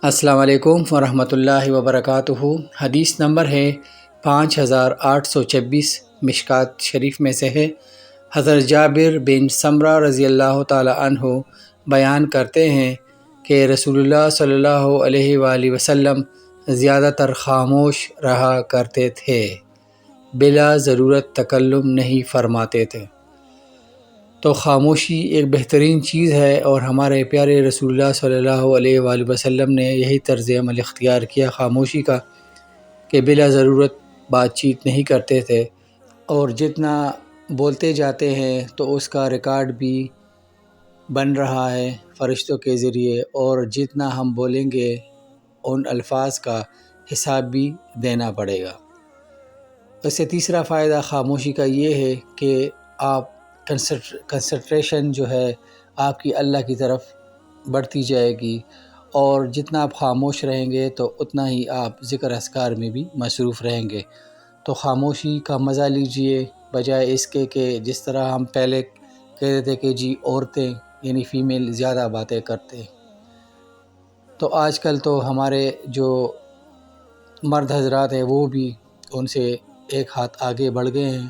السلام علیکم ورحمۃ اللہ وبرکاتہ۔ حدیث نمبر ہے 5826، مشکات شریف میں سے ہے۔ حضرت جابر بن سمرہ رضی اللہ تعالی عنہ بیان کرتے ہیں کہ رسول اللہ صلی اللہ علیہ وآلہ وسلم زیادہ تر خاموش رہا کرتے تھے، بلا ضرورت تکلم نہیں فرماتے تھے۔ تو خاموشی ایک بہترین چیز ہے، اور ہمارے پیارے رسول اللہ صلی اللہ علیہ وآلہ وسلم نے یہی طرز عمل اختیار کیا خاموشی کا، کہ بلا ضرورت بات چیت نہیں کرتے تھے، اور جتنا بولتے جاتے ہیں تو اس کا ریکارڈ بھی بن رہا ہے فرشتوں کے ذریعے، اور جتنا ہم بولیں گے ان الفاظ کا حساب بھی دینا پڑے گا۔ اس سے تیسرا فائدہ خاموشی کا یہ ہے کہ آپ کنسنٹریشن جو ہے آپ کی اللہ کی طرف بڑھتی جائے گی، اور جتنا آپ خاموش رہیں گے تو اتنا ہی آپ ذکر اذکار میں بھی مصروف رہیں گے۔ تو خاموشی کا مزہ لیجئے، بجائے اس کے کہ جس طرح ہم پہلے کہتے تھے کہ جی عورتیں یعنی فیمیل زیادہ باتیں کرتے ہیں۔ تو آج کل تو ہمارے جو مرد حضرات ہیں وہ بھی ان سے ایک ہاتھ آگے بڑھ گئے ہیں۔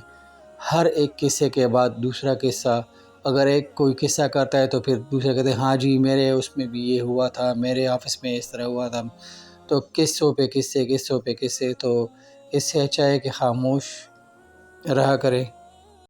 ہر ایک قصے کے بعد دوسرا قصہ، اگر ایک کوئی قصہ کرتا ہے تو پھر دوسرا کہتے ہیں ہاں جی میرے اس میں بھی یہ ہوا تھا، میرے آفس میں اس طرح ہوا تھا۔ تو قصوں پہ قصے، قصوں پہ قصے، تو اس سے اچھا ہے کہ خاموش رہا کریں۔